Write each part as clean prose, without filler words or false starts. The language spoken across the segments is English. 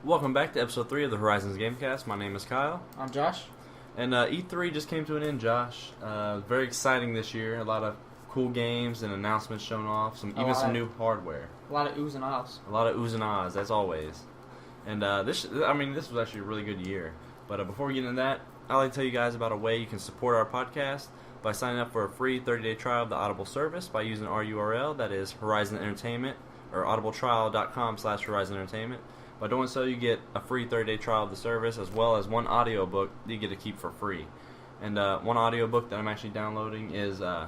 Welcome back to episode 3 of the Horizon Gamescast. My name is Kyle. I'm Josh. And E3 just came to an end, Josh. Very exciting this year. A lot of cool games and announcements shown off. Some new hardware. A lot of oohs and ahs. A lot of oohs and ahs, as always. And this was actually a really good year. But before we get into that, I'd like to tell you guys about a way you can support our podcast by signing up for a free 30-day trial of the Audible service by using our URL, that is Horizon Entertainment, or audibletrial.com/Horizon Entertainment. By doing so, you get a free 30-day trial of the service, as well as one audiobook that you get to keep for free. And one audiobook that I'm actually downloading is, oh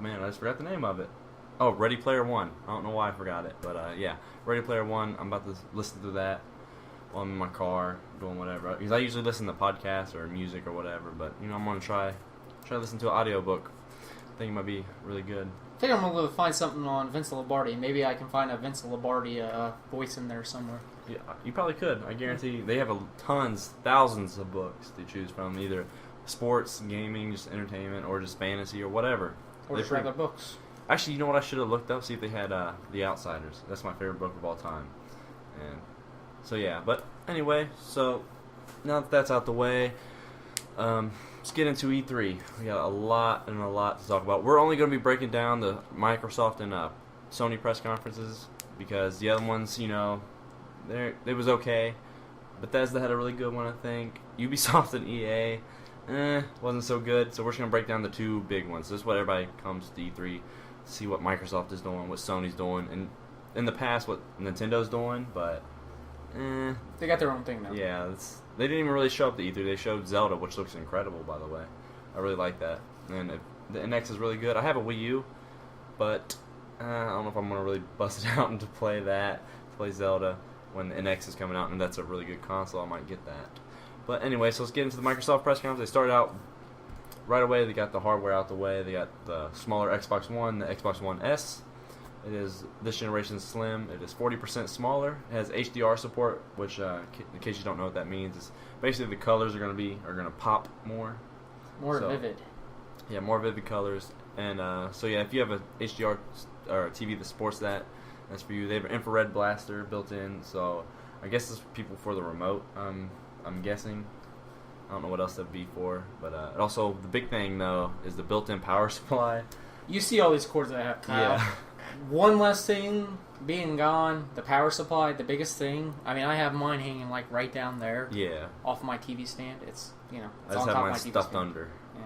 man, I just forgot the name of it. Oh, Ready Player One. I don't know why I forgot it, but yeah, Ready Player One. I'm about to listen to that while I'm in my car, doing whatever. Because I usually listen to podcasts or music or whatever, but I'm going to try to listen to an audiobook. I think it might be really good. I think I'm going to find something on Vince Lombardi. Maybe I can find a Vince Lombardi voice in there somewhere. Yeah, you probably could. I guarantee they have thousands of books to choose from, either sports, gaming, just entertainment, or just fantasy or whatever. Or just regular books. Actually, you know what I should have looked up? See if they had The Outsiders. That's my favorite book of all time. And so yeah, but anyway, so now that that's out the way, let's get into E3. We got a lot to talk about. We're only going to be breaking down the Microsoft and Sony press conferences because the other ones, it was okay. Bethesda had a really good one, I think. Ubisoft and EA, wasn't so good. So we're just going to break down the two big ones. This is what everybody comes to E3 to see what Microsoft is doing, what Sony's doing, and in the past what Nintendo's doing, but they got their own thing now. Yeah, they didn't even really show up to E3. They showed Zelda, which looks incredible, by the way. I really like that. And the NX is really good. I have a Wii U, but I don't know if I'm going to really bust it out and to play Zelda when the NX is coming out, and that's a really good console. I might get that. But anyway, so let's get into the Microsoft press conference. They started out right away. They got the hardware out the way. They got the smaller Xbox One, the Xbox One S. It is this generation's slim. It is 40% smaller. It has HDR support, which, in case you don't know what that means, is basically the colors are going to pop more. More vivid. Yeah, more vivid colors. And so yeah, if you have a HDR or a TV that supports that, that's for you. They have an infrared blaster built in, so I guess it's people for the remote. I'm guessing. I don't know what else that'd be for, but also the big thing though is the built-in power supply. You see all these cords that I have, Kyle. Yeah. One less thing being gone, the power supply, the biggest thing. I mean, I have mine hanging like right down there. Yeah. Off my TV stand. It's I on just top have of mine my TV stuffed stand. under. Yeah,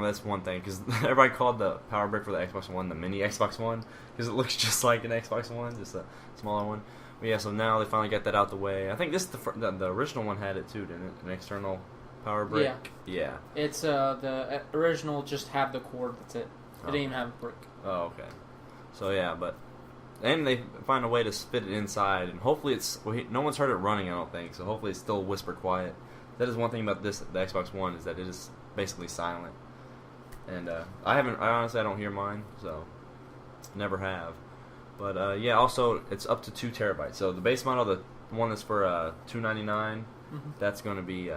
that's one thing, because everybody called the power brick for the Xbox One the mini Xbox One, because it looks just like an Xbox One, just a smaller one. But yeah, so now they finally got that out the way. I think this is the original one had it too, didn't it? An external power brick. Yeah. It's the original just have the cord. That's it. It didn't even have a brick. Oh, okay. So yeah, and they find a way to fit it inside, and hopefully no one's heard it running, I don't think, so hopefully it's still whisper quiet. That is one thing about the Xbox One, is that it is basically silent. And I honestly don't hear mine, so never have. But yeah, also it's up to 2 terabytes. So the base model, the one that's for $299, that's going to be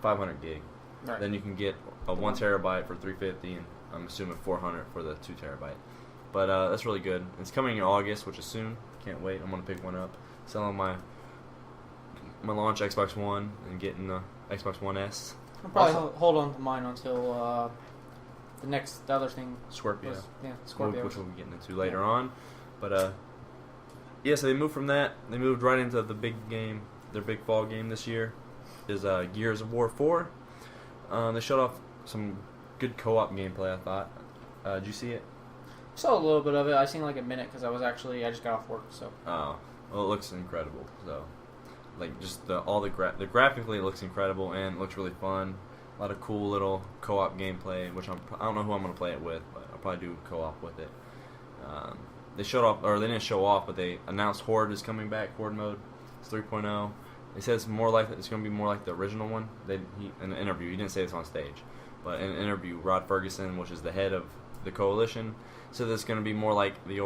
500 gig. Right. Then you can get a 1 terabyte for $350, and I'm assuming 400 for the 2 terabyte. But that's really good. It's coming in August, which is soon. Can't wait. I'm gonna pick one up. Selling my launch Xbox One and getting the Xbox One S. I'll probably hold on to mine until the other thing. Scorpio. Scorpio. Which we'll be getting into later on. But yeah, so they moved from that. They moved right into the big game. Their big fall game this year is Gears of War 4. They showed off some good co-op gameplay, I thought. Did you see it? Saw a little bit of it. I seen like a minute because I just got off work. So. Oh, well, it looks incredible. So, like, just graphically it looks incredible and it looks really fun. A lot of cool little co-op gameplay, which I don't know who I'm gonna play it with, but I'll probably do co-op with it. They showed off, or they didn't show off, but they announced Horde is coming back. Horde mode, it's 3.0. They said it's gonna be more like the original one. In an interview, he didn't say this on stage, but in an interview, Rod Ferguson, which is the head of the Coalition, so it's going to be more like the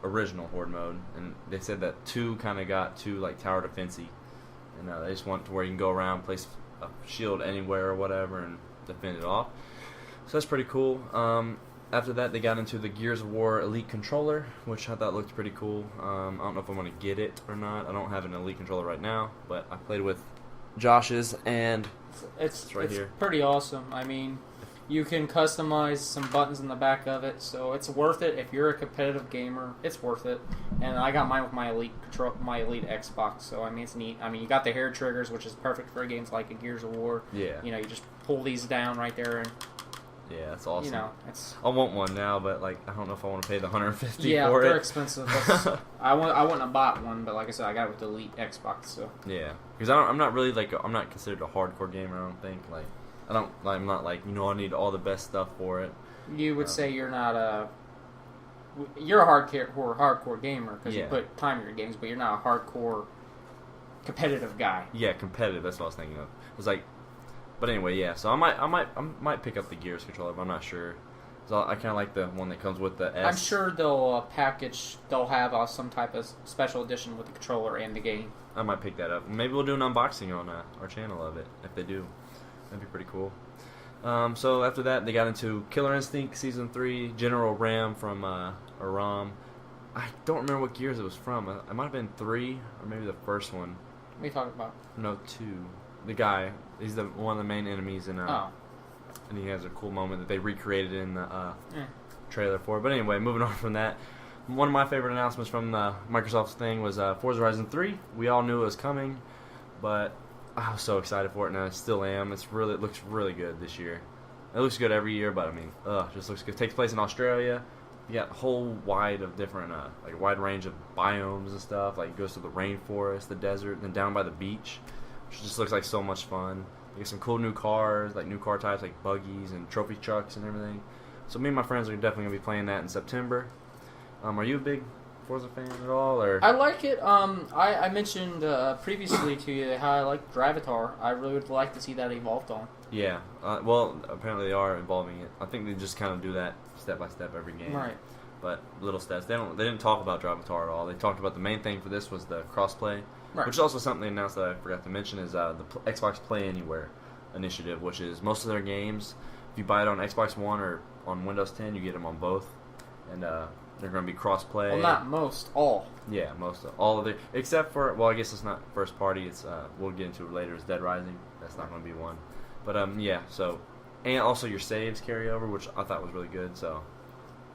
original Horde mode, and they said that 2 kind of got too like tower defensey, and they just want to where you can go around, place a shield anywhere or whatever, and defend it off. So that's pretty cool. after that, they got into the Gears of War Elite controller, which I thought looked pretty cool. I don't know if I'm going to get it or not. I don't have an Elite controller right now, but I played with Josh's, and it's right here. Pretty awesome. I mean, you can customize some buttons in the back of it, so it's worth it if you're a competitive gamer. It's worth it. And I got mine with my Elite Xbox, so I mean it's neat. I mean, you got the hair triggers, which is perfect for games like a Gears of War. Yeah. You know, you just pull these down right there, and yeah, that's awesome. you know, it's. I want one now, but like I don't know if I want to pay the $150 for it. Yeah, they're expensive. I wouldn't have bought one, but like I said, I got it with the Elite Xbox. So yeah, because I'm not really like I'm not considered a hardcore gamer. I don't think like I'm not like I need all the best stuff for it. You would say you're not you're a hardcore gamer because you put time in your games, but you're not a hardcore competitive guy. Yeah, competitive. That's what I was thinking of. It was like, but anyway, yeah. So I might pick up the Gears controller, but I'm not sure. So I kind of like the one that comes with the S. I'm sure they'll have some type of special edition with the controller and the game. I might pick that up. Maybe we'll do an unboxing on our channel of it if they do. That'd be pretty cool. So after that, they got into Killer Instinct Season 3, General Ram from Aram. I don't remember what Gears it was from. It might have been 3, or maybe the first one. What are you talking about? No, 2. The guy, he's one of the main enemies, and he has a cool moment that they recreated in the trailer for it. But anyway, moving on from that, one of my favorite announcements from the Microsoft thing was Forza Horizon 3. We all knew it was coming, but I was so excited for it, and I still am. It looks really good this year. It looks good every year, but I mean, it just looks good. It takes place in Australia. You got a whole wide range of biomes and stuff. Like it goes to the rainforest, the desert, then down by the beach, which just looks like so much fun. You get some cool new cars, like new car types, like buggies and trophy trucks and everything. So me and my friends are definitely gonna be playing that in September. Are you a big Forza fan at all, or? I like it. I mentioned previously to you how I like Drivatar. I really would like to see that evolved on. Yeah. Well, apparently they are evolving it. I think they just kind of do that step by step every game. Right. But little steps. They didn't talk about Drivatar at all. They talked about the main thing for this was the crossplay, which is also something they announced that I forgot to mention is the Xbox Play Anywhere initiative, which is most of their games. If you buy it on Xbox One or on Windows 10, you get them on both, and they're going to be cross-play. Well, not most, all. Yeah, all of it, except for, well, I guess it's not first party. It's we'll get into it later. It's Dead Rising. That's not going to be one. But yeah. So, and also your saves carry over, which I thought was really good. So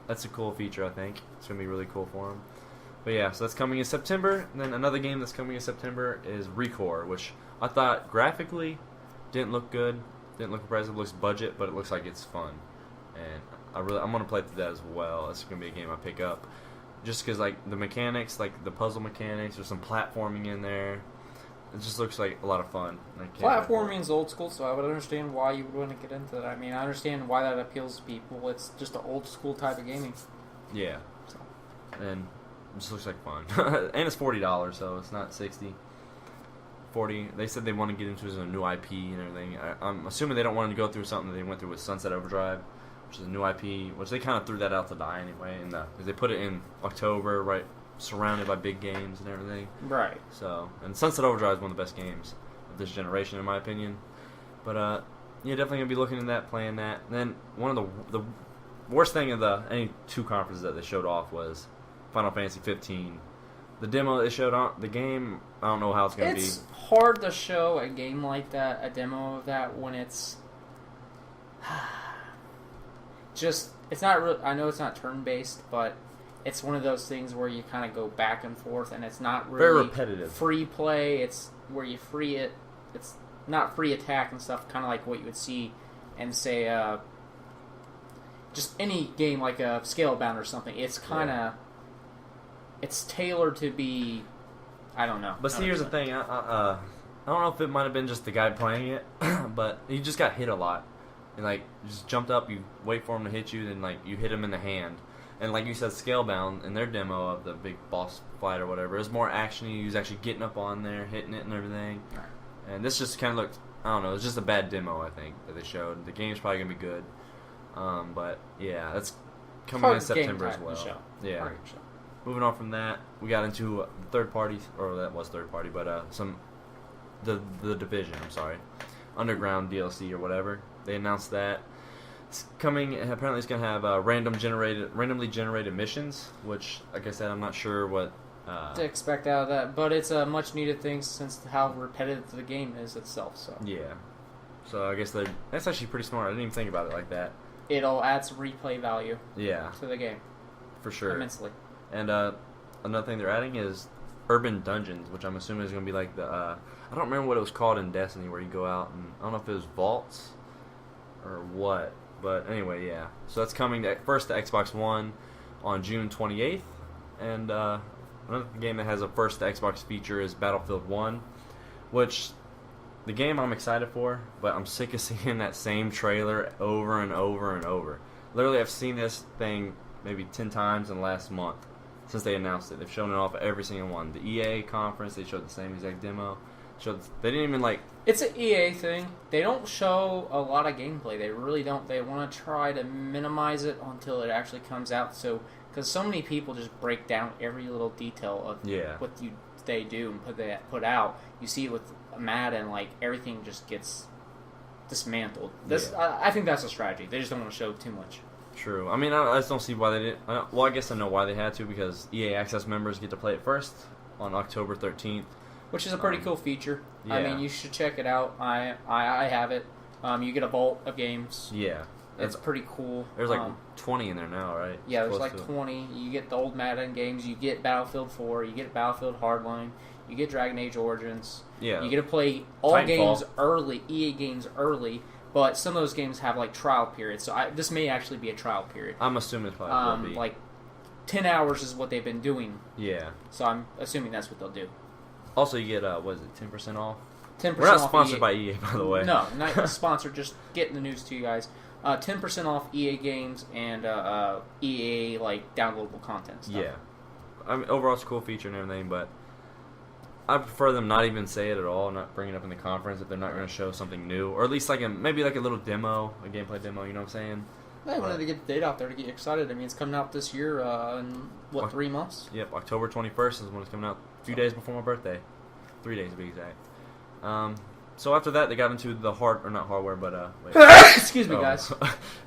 that's a cool feature. I think it's going to be really cool for them. But yeah, so that's coming in September. And then another game that's coming in September is Recore, which I thought graphically didn't look good, didn't look impressive. It looks budget, but it looks like it's fun, and I'm going to play through that as well. That's going to be a game I pick up, just because like the mechanics, like the puzzle mechanics, there's some platforming in there. It just looks like a lot of fun. Platforming is old school, so I would understand why you would want to get into that. I mean, I understand why that appeals to people. It's just an old school type of gaming. Yeah, so. And it just looks like fun, and it's $40, so it's not $60. 40. They said they want to get into as a new IP and everything. I'm assuming they don't want to go through something that they went through with Sunset Overdrive, which is a new IP, which they kind of threw that out to die anyway. And because they put it in October, right, surrounded by big games and everything. Right. So, and Sunset Overdrive is one of the best games of this generation, in my opinion. But yeah, definitely gonna be looking at that, playing that. And then one of the worst thing of any two conferences that they showed off was Final Fantasy 15. The demo they showed on the game, I don't know how it's going to be. It's hard to show a game like that, a demo of that, when it's just, it's not real. I know it's not turn-based, but it's one of those things where you kind of go back and forth, and it's not really very repetitive. Free play. It's where you free it. It's not free attack and stuff, kind of like what you would see in, say, just any game like a Scalebound or something. It's kind of... It's tailored to be, I don't know. But see, here's the thing. I don't know if it might have been just the guy playing it, but he just got hit a lot. And, like, just jumped up, you wait for him to hit you, then, like, you hit him in the hand. And, like you said, Scalebound, in their demo of the big boss fight or whatever, it was more action-y. He was actually getting up on there, hitting it and everything. Right. And this just kind of looked, I don't know, it was just a bad demo, I think, that they showed. The game's probably going to be good. But, yeah, that's coming in September as well. Yeah. Moving on from that, we got into third party, or that was third party, but the Division, Underground DLC or whatever. They announced that. It's coming. Apparently, it's going to have randomly generated missions, which, like I said, I'm not sure what to expect out of that. But it's a much needed thing since how repetitive the game is itself. So yeah. So I guess that's actually pretty smart. I didn't even think about it like that. It'll add some replay value. Yeah. To the game. For sure. Immensely. And another thing they're adding is urban dungeons, which I'm assuming is going to be like the I don't remember what it was called in Destiny, where you go out and I don't know if it was vaults or what, but anyway, yeah. So that's coming first to Xbox One on June 28th, and another game that has a first to Xbox feature is Battlefield 1, which the game I'm excited for, but I'm sick of seeing that same trailer over and over and over. Literally, I've seen this thing maybe 10 times in the last month since they announced it. They've shown it off at every single one. The EA conference, they showed the same exact demo. They didn't even like... It's an EA thing. They don't show a lot of gameplay. They really don't. They want to try to minimize it until it actually comes out. So, because so many people just break down every little detail of what they do and put out. You see it with Madden, like everything just gets dismantled. I think that's a strategy. They just don't want to show too much. True. I mean, I just don't see why they didn't. Well, I guess I know why they had to, because EA Access members get to play it first on October 13th. Which is a pretty cool feature. Yeah. I mean, you should check it out. I have it. You get a vault of games. Yeah. It's pretty cool. There's like 20 in there now, right? Yeah, there's like 20. You get the old Madden games. You get Battlefield 4. You get Battlefield Hardline. You get Dragon Age Origins. Yeah. You get to play all Titanfall. games early, EA games early, but some of those games have like trial periods. So this may actually be a trial period. I'm assuming it probably will be. Like 10 hours is what they've been doing. Yeah. So I'm assuming that's what they'll do. Also, you get, 10% off? 10% We're not off sponsored EA. by EA, by the way. No, not sponsored, just getting the news to you guys. 10% off EA games and EA like downloadable content stuff. Yeah. I mean, overall, it's a cool feature and everything, but I prefer them not even say it at all, not bring it up in the conference if they're not going to show something new. Or at least maybe like a little demo, a gameplay demo, you know what I'm saying? I wanted to get the date out there to get you excited. I mean, it's coming out this year in, 3 months? Yep, October 21st is when it's coming out. A few days before my birthday. 3 days to be exact. So after that, they got into the not hardware, but wait. Excuse me, guys.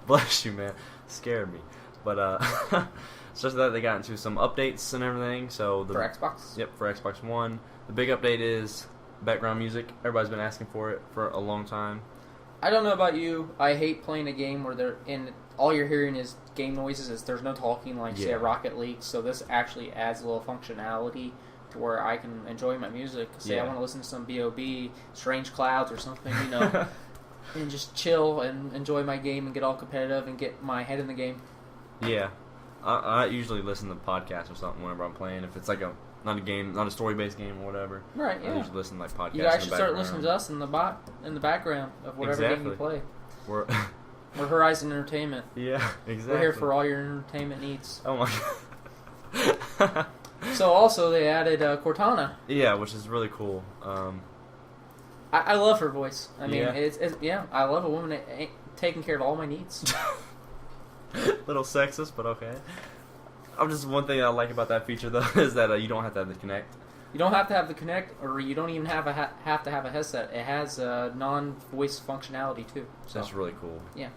Bless you, man. Scared me. But so after that, they got into some updates and everything. So For Xbox? Yep, for Xbox One. The big update is background music. Everybody's been asking for it for a long time. I don't know about you. I hate playing a game where all you're hearing is game noises. There's no talking like say Rocket League. So this actually adds a little functionality to where I can enjoy my music. Say I want to listen to some B.O.B., Strange Clouds or something, and just chill and enjoy my game and get all competitive and get my head in the game. Yeah. I usually listen to podcasts or something whenever I'm playing. If it's like not a story-based game or whatever. Right, yeah. I usually listen to like podcasts. You guys should start listening to us in the background of whatever game you play. We're Horizon Entertainment. Yeah, exactly. We're here for all your entertainment needs. Oh my god. So also they added Cortana. Yeah, which is really cool. I love her voice. I mean, yeah. I love a woman that ain't taking care of all my needs. Little sexist, but okay. One thing I like about that feature though is that you don't have to have the Kinect. You don't have to have the Kinect, or you don't even have to have a headset. It has non-voice functionality too. So that's really cool. Yeah.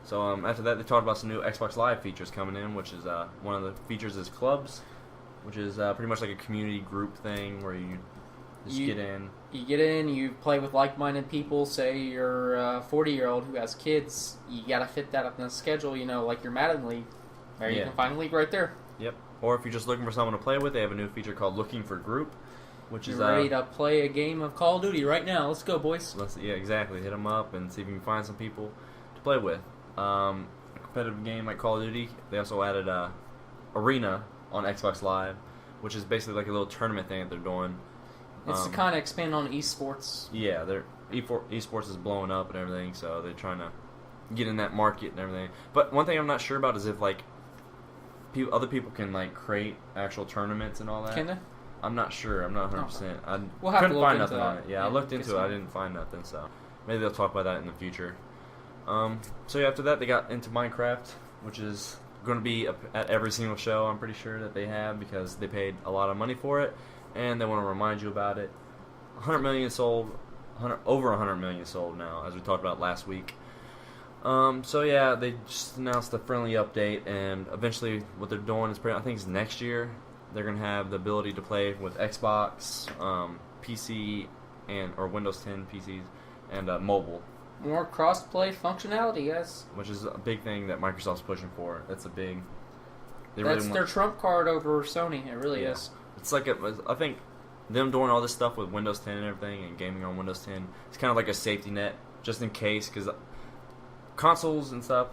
So after that, they talked about some new Xbox Live features coming in, which is one of the features is clubs, which is pretty much like a community group thing where you just get in. You get in, you play with like-minded people. Say you're a 40-year-old who has kids. You got to fit that up in the schedule, like your Madden League. There you can find a league right there. Yep. Or if you're just looking for someone to play with, they have a new feature called Looking for Group, which is ready to play a game of Call of Duty right now. Let's go, boys. Yeah, exactly. Hit them up and see if you can find some people to play with. A competitive game like Call of Duty. They also added Arena on Xbox Live, which is basically like a little tournament thing that they're doing. It's to kind of expand on esports. Yeah, esports is blowing up and everything, so they're trying to get in that market and everything. But one thing I'm not sure about is if like other people can like create actual tournaments and all that. Can they? I'm not sure. I'm not 100%. I couldn't find nothing on it. Yeah, I looked into it. I didn't find nothing, so maybe they'll talk about that in the future. So after that, they got into Minecraft, which is going to be at every single show. I'm pretty sure that they have because they paid a lot of money for it, and they want to remind you about it. 100 million sold, over 100 million sold now, as we talked about last week. So yeah, they just announced a friendly update, and eventually what they're doing is I think it's next year they're gonna have the ability to play with Xbox, PC, or Windows 10 PCs, and mobile. More cross-play functionality, guys. Which is a big thing that Microsoft's pushing for. That's a big. That's their trump card over Sony. It really is. It's like I think them doing all this stuff with Windows 10 and everything, and gaming on Windows 10, it's kind of like a safety net, just in case, because consoles and stuff,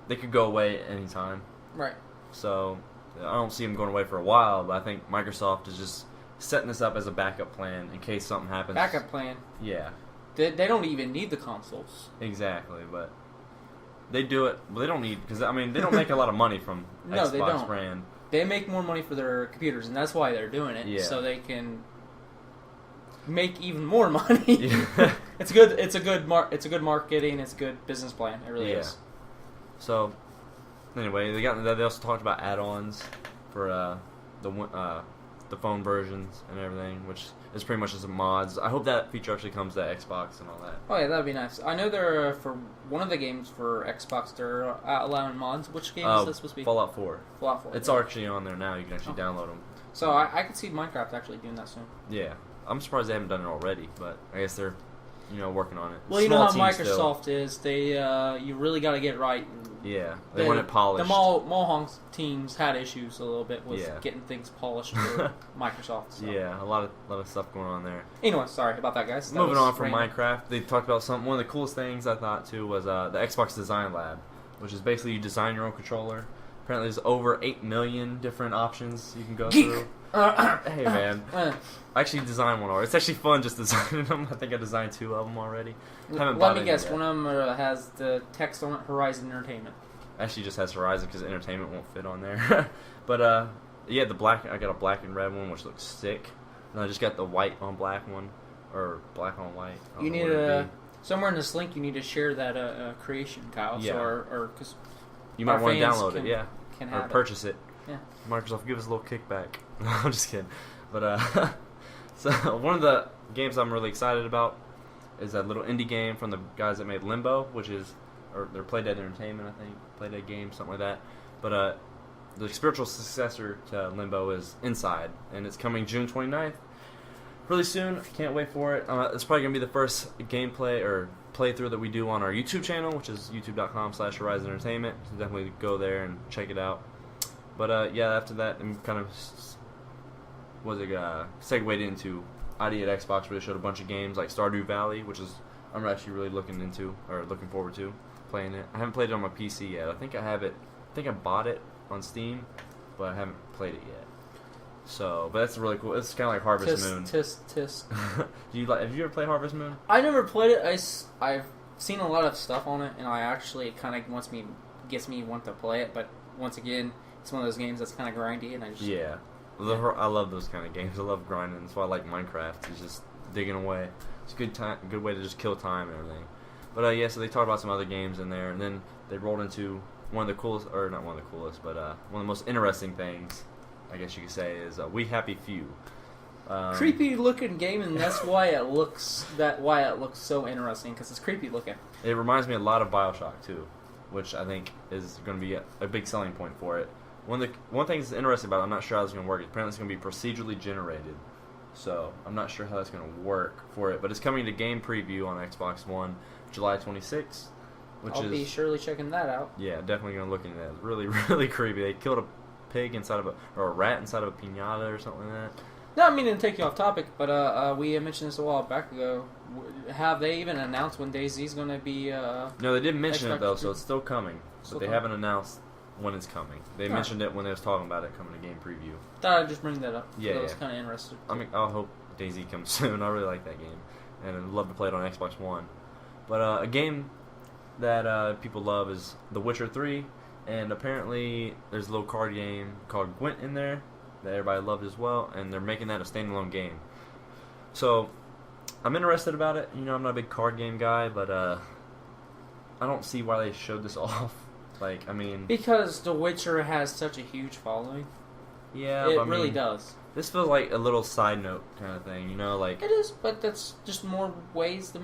they could go away at any time. Right. So I don't see them going away for a while, but I think Microsoft is just setting this up as a backup plan in case something happens. Backup plan. Yeah. They don't even need the consoles. Exactly, but they do it. Well, they don't need, because they don't make a lot of money from No, Xbox they don't. brand. They make more money for their computers, and that's why they're doing it. Yeah. So they can make even more money. Yeah. It's good. It's a good marketing. It's a good business plan. It really is. So anyway, they also talked about add-ons for the phone versions and everything, which is pretty much just mods. I hope that feature actually comes to Xbox and all that. Oh yeah, that'd be nice. I know they're for one of the games for Xbox, they're allowing mods. Which game is this supposed to be? Fallout 4. Fallout 4. It's actually on there now. You can actually download them. So I could see Minecraft actually doing that soon. Yeah, I'm surprised they haven't done it already, but I guess they're working on it. Well, you know how Microsoft is. They you really got to get right. Yeah, they want it polished. The Mohawk teams had issues a little bit with getting things polished for Microsoft. So. Yeah, a lot of stuff going on there. Anyway, sorry about that, guys. Moving on from Minecraft, they talked about something. One of the coolest things I thought too was the Xbox Design Lab, which is basically you design your own controller. Apparently, there's over 8 million different options you can go through. Hey man, I actually designed one already. It's actually fun just designing them. I think I designed 2 of them already. Let me guess, one of them has the text on it, Horizon Entertainment. Actually just has Horizon because Entertainment won't fit on there. But yeah, the black, I got a black and red one which looks sick. And I just got the white on black one, or black on white. You need somewhere in this link you need to share that creation, Kyle. Yeah. So or because you might want to download it, yeah. Can or purchase it. Yeah. Microsoft, give us a little kickback. No, I'm just kidding. But so one of the games I'm really excited about is that little indie game from the guys that made Limbo, which is, or they're Playdead Entertainment, I think, Playdead Games, something like that. But the spiritual successor to Limbo is Inside, and it's coming June 29th. Really soon. Can't wait for it. It's probably gonna be the first gameplay or playthrough that we do on our YouTube channel, which is youtube.com/Horizon Entertainment. So definitely go there and check it out. But yeah, after that, I'm kind of segued into ID at Xbox, where they showed a bunch of games like Stardew Valley, which is I'm actually really looking forward to playing it. I haven't played it on my PC yet. I think I bought it on Steam, but I haven't played it yet. So, but that's really cool. It's kind of like Harvest Moon. Tisk. Have you ever played Harvest Moon? I never played it. I've seen a lot of stuff on it, and it kind of gets me want to play it. But once again, it's one of those games that's kind of grindy, and I love those kind of games. I love grinding. That's why I like Minecraft. It's just digging away. It's a good way to just kill time and everything. But yeah, so they talked about some other games in there, and then they rolled into one of the coolest, or not one of the coolest, but one of the most interesting things, I guess you could say, is We Happy Few. Creepy looking game, and that's why it looks so interesting, because it's creepy looking. It reminds me a lot of BioShock too, which I think is going to be a big selling point for it. One thing that's interesting about it, I'm not sure how it's going to work. Apparently, it's going to be procedurally generated, so I'm not sure how that's going to work for it. But it's coming to game preview on Xbox One, July 26th. I'll be surely checking that out. Yeah, definitely going to look into that. It's really, really creepy. They killed a pig or a rat inside of a piñata or something like that. No, I mean to take you off topic, but we mentioned this a while back ago. Have they even announced when DayZ's going to be? No, they did mention it though, so it's still coming. But they haven't announced when it's coming. They mentioned it when they was talking about it coming to game preview. Thought I'd just bring that up. Yeah, I was kind of interested. I mean, I hope DayZ comes soon. I really like that game, and I'd love to play it on Xbox One. But a game that people love is The Witcher 3, and apparently there's a little card game called Gwent in there that everybody loved as well, and they're making that a standalone game. So I'm interested about it. You know, I'm not a big card game guy, but I don't see why they showed this off. Like, I mean, because The Witcher has such a huge following. Yeah, it really does. This feels like a little side note kind of thing, you know, like it is, but that's just more ways to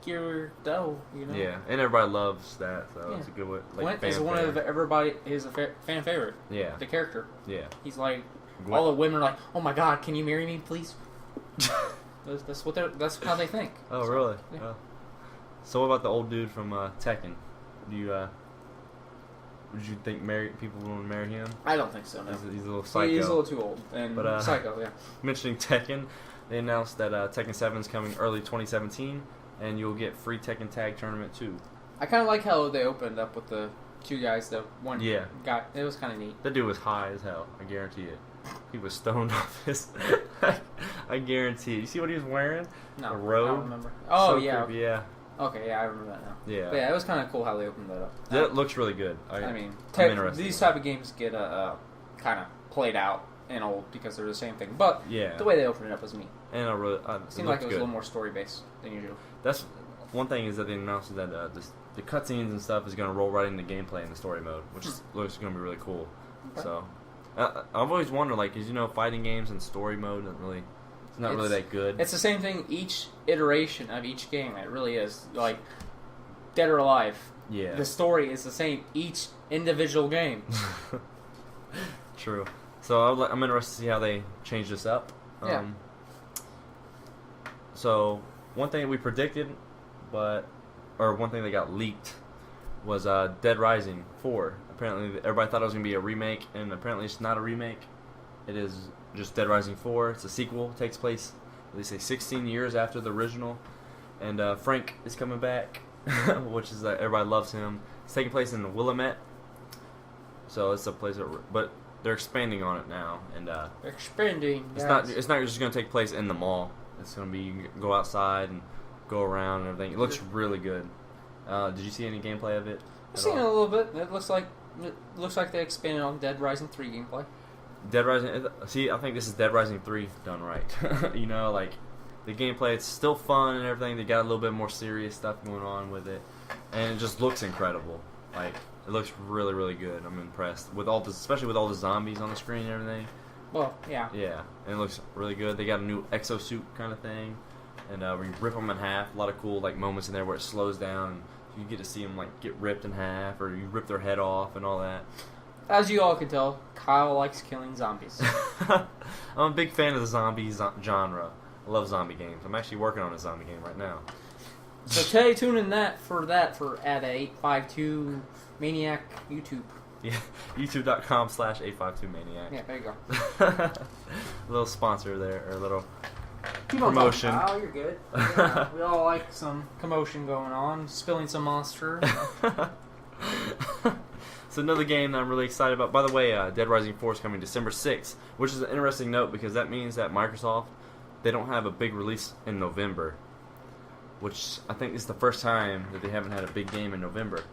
your dough, you know. Yeah, and everybody loves that, so it's a good way. Like, Gwent is one of everybody is a fan favorite. Yeah. The character. Yeah. He's like Gwent. all the women are like, "Oh my God, can you marry me, please?" That's how they think. Oh, so, really? Yeah. Oh. So what about the old dude from Tekken? Do you would you think people want to marry him? I don't think so. No. He's a little psycho. He's a little too old and psycho. Yeah. Mentioning Tekken, they announced that Tekken 7 is coming early 2017, and you'll get free Tekken Tag Tournament too. I kind of like how they opened up with the two guys. The one guy, it was kind of neat. That dude was high as hell. I guarantee it. He was stoned off his. I guarantee it. You see what he was wearing? No, a robe. I don't remember. Oh so yeah. Creepy, yeah. Okay, yeah, I remember that now. Yeah. But yeah, it was kind of cool how they opened that up. That looks really good. I mean, I'm interested. These type of games get kind of played out and old because they're the same thing. But yeah, the way they opened it up was neat. And it seemed like it was a little more story based than usual. That's one thing is that they announced that the cutscenes and stuff is going to roll right into gameplay in the story mode, which looks going to be really cool. Okay. So I've always wondered, like, because fighting games in story mode it's not really that good. It's the same thing each iteration of each game. It really is. Like Dead or Alive. Yeah. The story is the same each individual game. True. So I'm interested to see how they change this up. Yeah. So one thing we predicted, one thing that got leaked was Dead Rising 4. Apparently, everybody thought it was going to be a remake, and apparently it's not a remake. It is just Dead Rising 4. It's a sequel. It takes place, they say, 16 years after the original. And Frank is coming back, which is everybody loves him. It's taking place in Willamette. So it's a place but they're expanding on it now, and expanding. It's not just going to take place in the mall. It's going to be, you can go outside and go around and everything. It looks really good. Did you see any gameplay of it? I've seen it a little bit. It looks like they expanded on Dead Rising 3 gameplay. Dead Rising. See, I think this is Dead Rising 3 done right. Like the gameplay, it's still fun and everything. They got a little bit more serious stuff going on with it, and it just looks incredible. Like, it looks really, really good. I'm impressed with especially with all the zombies on the screen and everything. Well, yeah. Yeah, and it looks really good. They got a new exosuit kind of thing, and where you rip them in half. A lot of cool moments in there where it slows down. And you get to see them get ripped in half, or you rip their head off and all that. As you all can tell, Kyle likes killing zombies. I'm a big fan of the zombie genre. I love zombie games. I'm actually working on a zombie game right now. So stay tuned in for at 852 Maniac YouTube. Yeah, youtube.com/852maniac. Yeah, there you go. A little sponsor there, or a little promotion. Oh, you're good. Yeah, we all like some commotion going on, spilling some monster. So another game that I'm really excited about. By the way, Dead Rising 4 is coming December 6th, which is an interesting note because that means that Microsoft, they don't have a big release in November, which I think is the first time that they haven't had a big game in November.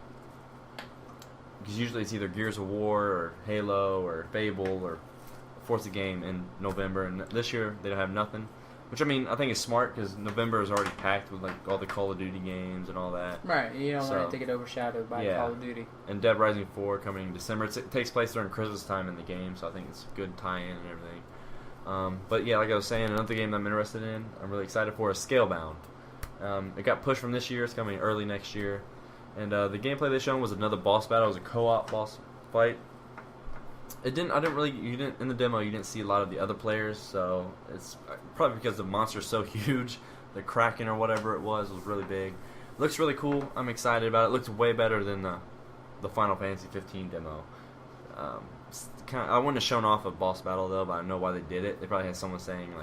Because usually it's either Gears of War or Halo or Fable or Forza game in November, and this year they don't have nothing. Which, I mean, I think is smart because November is already packed with all the Call of Duty games and all that. Right, you don't want it to get overshadowed by Call of Duty. And Dead Rising 4 coming in December. It takes place during Christmas time in the game, so I think it's a good tie-in and everything. But yeah, like I was saying, another game that I'm interested in, I'm really excited for, is Scalebound. It got pushed from this year. It's coming early next year. And the gameplay they shown was another boss battle. It was a co-op boss fight. In the demo, you didn't see a lot of the other players, so it's probably because the monster's so huge. The Kraken or whatever it was really big. It looks really cool. I'm excited about it. It looks way better than the Final Fantasy 15 demo. I wouldn't have shown off a boss battle, though, but I know why they did it. They probably had someone saying,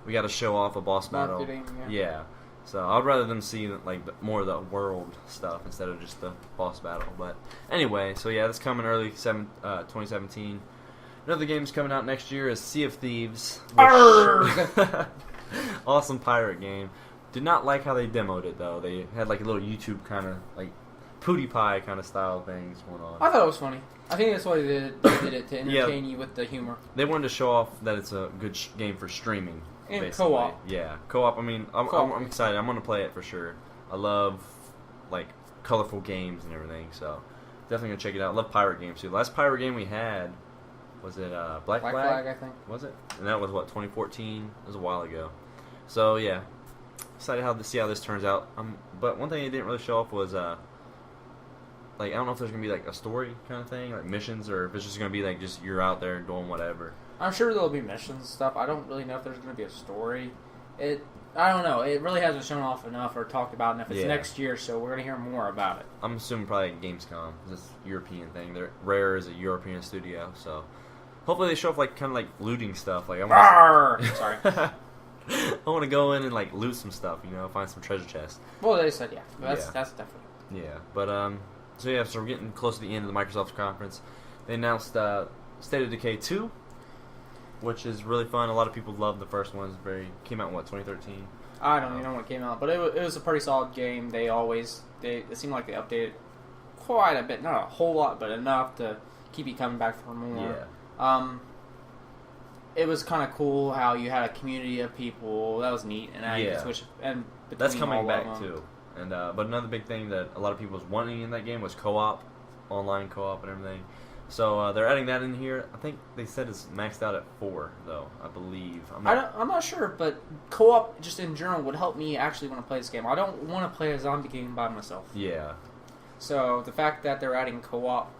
we got to show off a boss battle. Marketing, yeah. So I'd rather them see more of the world stuff instead of just the boss battle. But anyway, so yeah, that's coming early 2017. Another game's coming out next year is Sea of Thieves. Awesome pirate game. Did not like how they demoed it though. They had a little YouTube kind of PewDiePie kind of style things going on. I thought it was funny. I think that's why they did it to entertain you with the humor. They wanted to show off that it's a good game for streaming. And basically. co-op. Yeah, co-op. I mean, I'm excited. I'm going to play it for sure. I love, colorful games and everything, so definitely going to check it out. I love pirate games, too. The last pirate game we had, was it Black Flag? I think. Was it? And that was, 2014? It was a while ago. So, yeah. excited to see how this turns out. But one thing they didn't really show off was like, I don't know if there's gonna be like a story kind of thing, like missions, or if it's just gonna be like just you're out there doing whatever. I'm sure there'll be missions and stuff. I don't really know if there's gonna be a story. I don't know. It really hasn't shown off enough or talked about enough. It's next year, so we're gonna hear more about it. I'm assuming probably at Gamescom. It's a European thing. Rare is a European studio, so hopefully they show off like kind of like looting stuff. Like Sorry. I want to go in and like loot some stuff, find some treasure chests. Well, they said that's definitely. Yeah, but so we're getting close to the end of the Microsoft conference. They announced State of Decay 2, which is really fun. A lot of people love the first one. Came out in 2013. I don't even know when it came out, but it was a pretty solid game. It seemed like they updated quite a bit, not a whole lot, but enough to keep you coming back for more. Yeah. It was kind of cool how you had a community of people. That was neat, and you could switch. And that's coming back too. And but another big thing that a lot of people was wanting in that game was co-op, online co-op, and everything. So they're adding that in here. I think they said it's maxed out at 4, though. I believe. I'm not sure, but co-op just in general would help me actually want to play this game. I don't want to play a zombie game by myself. Yeah. So the fact that they're adding co-op,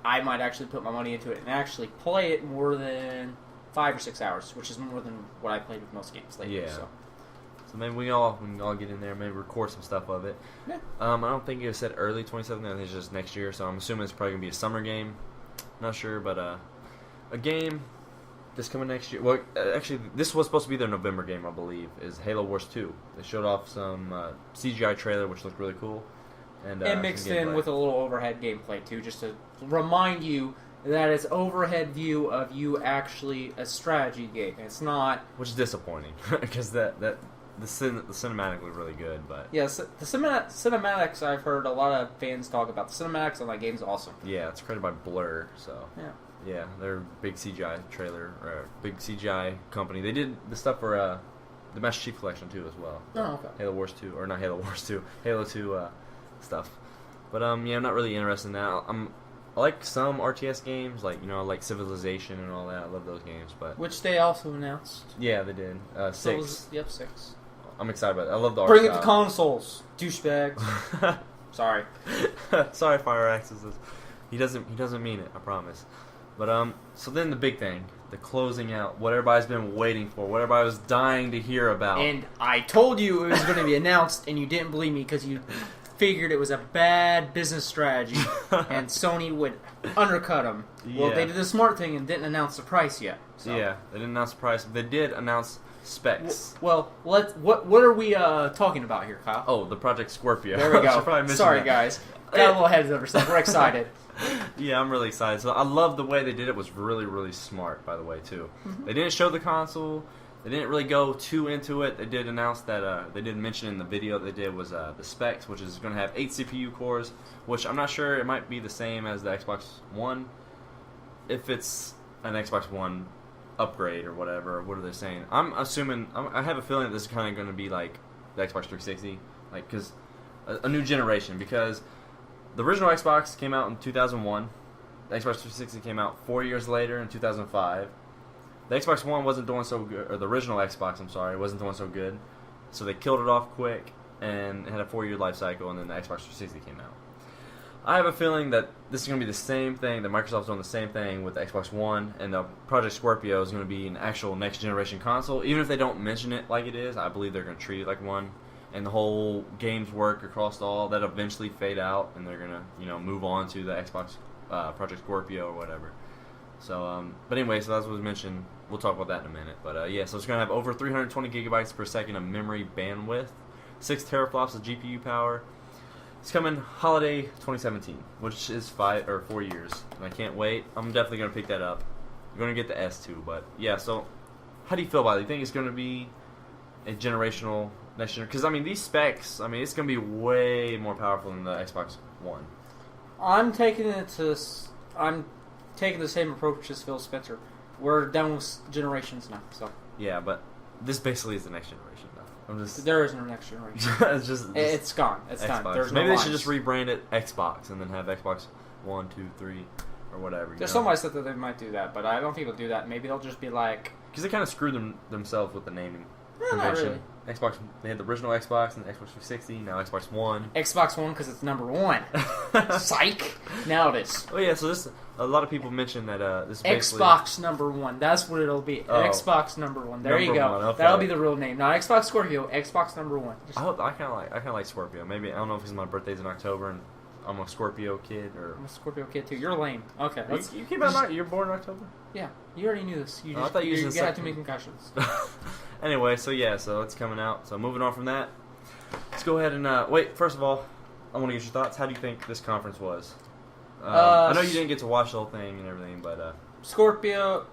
I might actually put my money into it and actually play it more than 5 or 6 hours, which is more than what I played with most games lately. Yeah. So maybe we can all get in there, maybe record some stuff of it. Yeah. I don't think it was said early 2017. I think it's just next year. So I'm assuming it's probably gonna be a summer game. Not sure, but a game that's coming next year. Well, actually, this was supposed to be their November game, I believe. Is Halo Wars 2? They showed off some CGI trailer, which looked really cool, and mixed in with a little overhead gameplay too, just to remind you that it's overhead view of you actually a strategy game. It's not, which is disappointing because the cinematic was really good, but yes, the cinematics I've heard a lot of fans talk about. The cinematics on that game is awesome. Yeah, it's created by Blur, so yeah, they're a big CGI trailer or big CGI company. They did the stuff for the Master Chief Collection too as well. Oh, okay. Halo Wars 2, or not Halo Wars 2, Halo 2 stuff. But I'm not really interested in that. I like some RTS games, like like Civilization and all that. I love those games, but which they also announced. Yeah, they did. 6. 6. I'm excited about it. I love the art Bring style. it to consoles, douchebags. Sorry. Sorry, Fire Axis. He doesn't mean it. I promise. But so then the big thing, the closing out, what everybody's been waiting for, what everybody was dying to hear about. And I told you it was going to be announced, and you didn't believe me because you figured it was a bad business strategy, and Sony would undercut them. Yeah. Well, they did the smart thing and didn't announce the price yet. So. Yeah, they didn't announce the price. They did announce specs. Well, what are we talking about here, Kyle? Oh, the Project Scorpio. There we go. Sorry, guys. Got a little ahead of ourselves. We're excited. Yeah, I'm really excited. So I love the way they did it. Was really, really smart, by the way, too. Mm-hmm. They didn't show the console. They didn't really go too into it. They did announce that they did mention in the video they did was the specs, which is going to have 8 CPU cores, which I'm not sure it might be the same as the Xbox One. If it's an Xbox One upgrade or whatever, what are they saying? I'm assuming, I have a feeling that this is kind of going to be like the Xbox 360, like because a new generation, because the original Xbox came out in 2001. The Xbox 360 came out 4 years later in 2005. The Xbox One wasn't doing so good, or the original Xbox, I'm sorry, wasn't doing so good. So they killed it off quick, and it had a 4-year life cycle, and then the Xbox 360 came out. I have a feeling that this is going to be the same thing, that Microsoft's doing the same thing with the Xbox One, and the Project Scorpio is going to be an actual next-generation console. Even if they don't mention it like it is, I believe they're going to treat it like one. And the whole games work across all, that eventually fade out, and they're going to, move on to the Xbox Project Scorpio or whatever. So, but anyway, so that's what was mentioned. We'll talk about that in a minute. But yeah, so it's going to have over 320 gigabytes per second of memory bandwidth, 6 teraflops of GPU power. It's coming holiday 2017, which is 4 years, and I can't wait. I'm definitely going to pick that up. I'm going to get the S2, but yeah. So, how do you feel about it? Do you think it's going to be a generational next generation? Because these specs, it's going to be way more powerful than the Xbox One. I'm taking the same approach as Phil Spencer. We're done with generations now, so. Yeah, but this basically is the next generation, though. There is no next generation. It's gone. It's Xbox. done. There's Maybe no they should just rebrand it Xbox and then have Xbox 1, 2, 3, or whatever. There's somebody said that they might do that, but I don't think they'll do that. Maybe they'll just be like... Because they kind of screwed themselves with the naming convention. Not really. Xbox. They had the original Xbox and the Xbox 360. Now Xbox One. Xbox One because it's number 1. Psych. Now it is. Oh yeah, so this a lot of people mentioned that this is basically Xbox number 1. That's what it'll be. Oh. Xbox number 1. There you Number go. one, okay. That'll be the real name. Not Xbox Scorpio. Xbox number 1. I kind of like Scorpio. Maybe I don't know if it's my birthday's in October and I'm a Scorpio kid or. I'm a Scorpio kid too. You're lame. Okay. You came out. You're born in October. Yeah, you already knew this. You I just, thought you you just got said- too many concussions. Anyway, so it's coming out. So moving on from that, let's go ahead and wait. First of all, I want to get your thoughts. How do you think this conference was? I know you didn't get to watch the whole thing and everything, but Scorpio,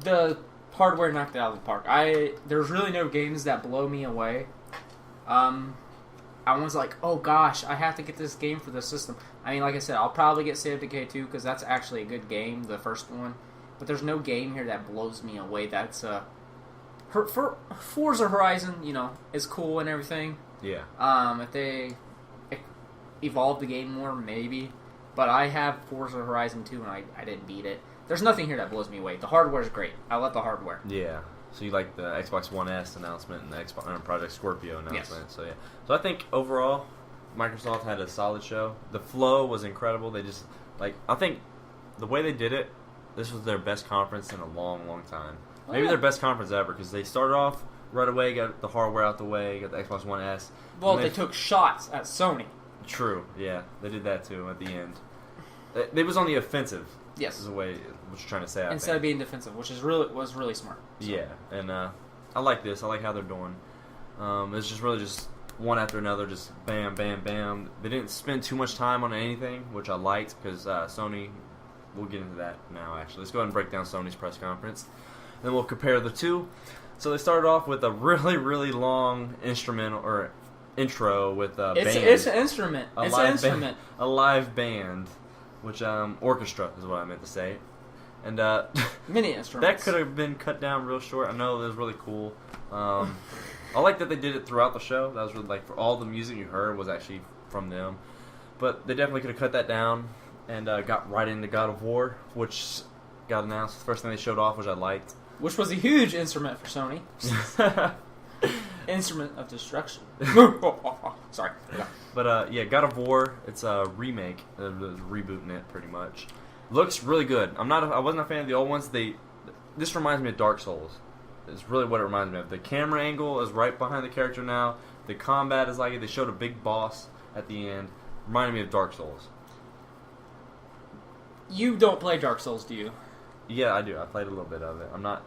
the hardware knocked it out of the park. There's really no games that blow me away. I was like, oh gosh, I have to get this game for the system. I mean, like I said, I'll probably get State of Decay 2 because that's actually a good game, the first one. But there's no game here that blows me away. That's for Forza Horizon, is cool and everything. yeah. If they evolve the game more, maybe. But I have Forza Horizon 2 and I didn't beat it. There's nothing here that blows me away. The hardware's great. I love the hardware. Yeah. So you like the Xbox One S announcement and the Xbox Project Scorpio announcement. Yes. So yeah. So I think overall, Microsoft had a solid show. The flow was incredible. They just I think the way they did it, this was their best conference in a long, long time. Maybe their best conference ever because they started off right away, got the hardware out the way, got the Xbox One S. Well, they took shots at Sony. True. Yeah, they did that too at the end. They was on the offensive. Yes. Is the way what you're trying to say. Instead of being defensive, which was really smart. So. Yeah, and I like this. I like how they're doing. It's just really just one after another, just bam, bam, bam. They didn't spend too much time on anything, which I liked because Sony. We'll get into that now. Actually, let's go ahead and break down Sony's press conference, and then we'll compare the two. So they started off with a really, really long instrumental or intro with a band. It's an instrument. It's an instrument. A live band. Which orchestra is what I meant to say, and mini instruments. that could have been cut down real short. I know it was really cool. I like that they did it throughout the show. That was really for all the music you heard was actually from them, but they definitely could have cut that down and got right into God of War, which got announced. The first thing they showed off, which I liked, which was a huge instrument for Sony. Instrument of destruction. Sorry. Yeah. But God of War. It's a remake. Rebooting it pretty much. Looks really good. I wasn't a fan of the old ones. This reminds me of Dark Souls. It's really what it reminds me of. The camera angle is right behind the character now. The combat is like it. They showed a big boss at the end. Reminded me of Dark Souls. You don't play Dark Souls, do you? Yeah, I do. I played a little bit of it. I'm not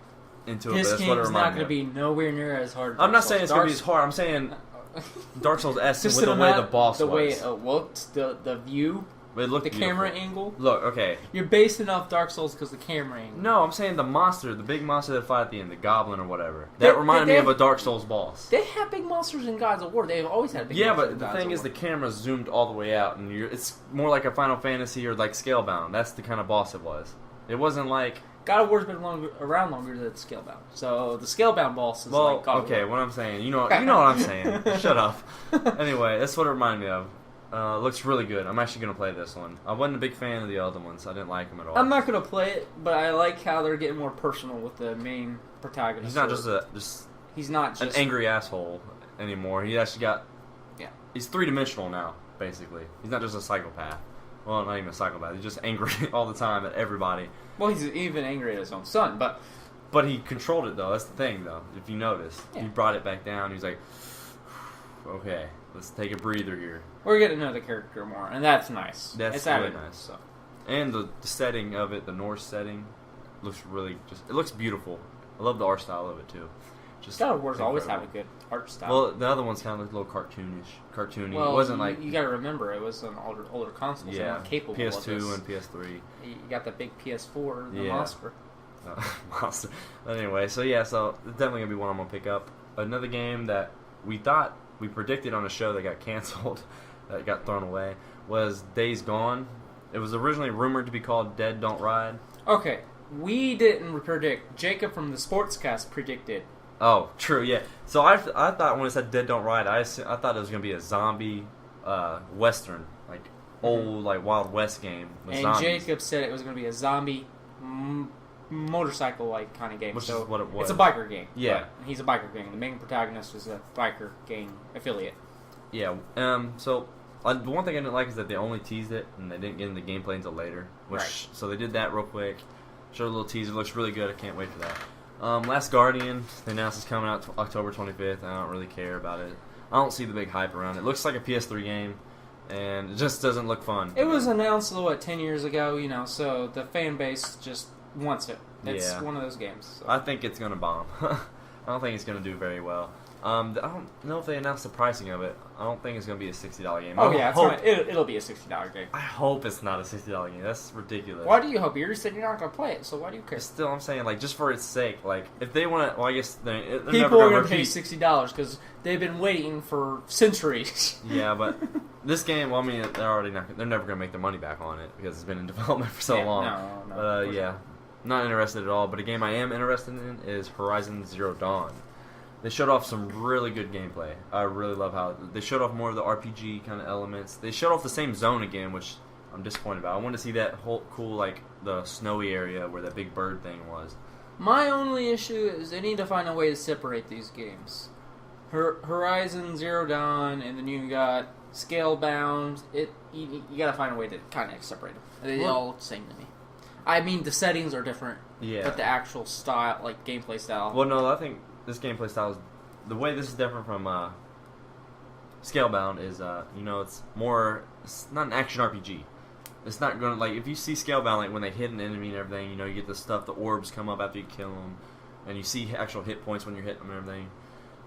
into it. This But that's what it game's not reminds going to me of. be nowhere near as hard. As I'm not saying it's going to be Dark as hard. I'm saying Dark Souls S with Just the way the boss the was. way it looked, the view, It looked the beautiful. camera angle. Look, okay. You're basing off Dark Souls because the camera angle. No, I'm saying the monster, the big monster that fought at the end, the goblin or whatever. That reminded me of a Dark Souls boss. They have big monsters in Gods of War. They've always had big Yeah, monsters but in the Gods thing of is, War. the camera zoomed all the way out, and it's more like a Final Fantasy or like Scalebound. That's the kind of boss it was. It wasn't like God of War's been around longer than Scalebound. So the Scalebound boss is like God of War. what I'm saying. You know what I'm saying. Shut up. Anyway, that's what it reminded me of. Looks really good. I'm actually gonna play this one. I wasn't a big fan of the other ones. I didn't like them at all. I'm not gonna play it, but I like how they're getting more personal with the main protagonist. He's not just He's not just an angry asshole anymore. He actually got. Yeah. He's 3-dimensional now, basically. He's not just a psychopath. Well, not even a psychopath. He's just angry all the time at everybody. Well, he's even angry at his own son, but he controlled it, though. That's the thing, though. If you notice, Yeah. he brought it back down. He's like, okay, let's take a breather here. we're getting to know the character more, and that's nice. That's it's really added, nice. So. And the setting of it, the Norse setting, looks really it looks beautiful. I love the art style of it too. Just God of War's always had incredible. a good art style. Well, the other ones kind of looked a little cartoony. Well, it wasn't like you got to remember it was an older console, so they yeah, weren't capable of PS2 this. and PS3. You got the big PS4, the Yeah. monster. Monster. But anyway, so it's definitely gonna be one I'm gonna pick up. Another game that we predicted on a show that got canceled, that got thrown away, was Days Gone. It was originally rumored to be called Dead Don't Ride. Okay, we didn't predict. Jacob from the Sportscast predicted. Oh, true, yeah. So I thought when it said Dead Don't Ride, I thought it was gonna be a zombie western, like old like Wild West game with And zombies. Jacob said it was going to be a zombie motorcycle-like kind of game. Which so is what it was. It's a biker game. Yeah. He's a biker gang. The main protagonist is a biker gang affiliate. Yeah. So the one thing I didn't like is that they only teased it and they didn't get into gameplay until later. So they did that real quick. Showed a little teaser. It looks really good. I can't wait for that. Last Guardian, they announced it's coming out October 25th. I don't really care about it. I don't see the big hype around it. It looks like a PS3 game, and it just doesn't look fun. It was announced, 10 years ago, so the fan base just wants it. It's one of those games. So. I think it's going to bomb. I don't think it's going to do very well. I don't know if they announced the pricing of it. I don't think it's going to be a $60 game. Oh, yeah, it'll be a $60 game. I hope it's not a $60 game. That's ridiculous. Why do you hope? You said you're not going to play it, so why do you care? Still, I'm saying, just for its sake. If they want to... Well, I guess they're never People are going to pay $60 because they've been waiting for centuries. Yeah, but this game, they're never going to make their money back on it because it's been in development for so long. No. But, yeah, not interested at all. But a game I am interested in is Horizon Zero Dawn. They showed off some really good gameplay. I really love how they showed off more of the RPG kind of elements. They showed off the same zone again, which I'm disappointed about. I wanted to see that whole cool, the snowy area where that big bird thing was. My only issue is they need to find a way to separate these games. Horizon Zero Dawn, and then you got Scalebound. You gotta find a way to kind of separate them. They all look the same to me. I mean, the settings are different, but the actual style, gameplay style. Well, no, I think this gameplay style is the way this is different from Scalebound is it's not an action RPG. It's not going to if you see Scalebound when they hit an enemy and everything, you get the stuff, the orbs come up after you kill them, and you see actual hit points when you're hitting them and everything.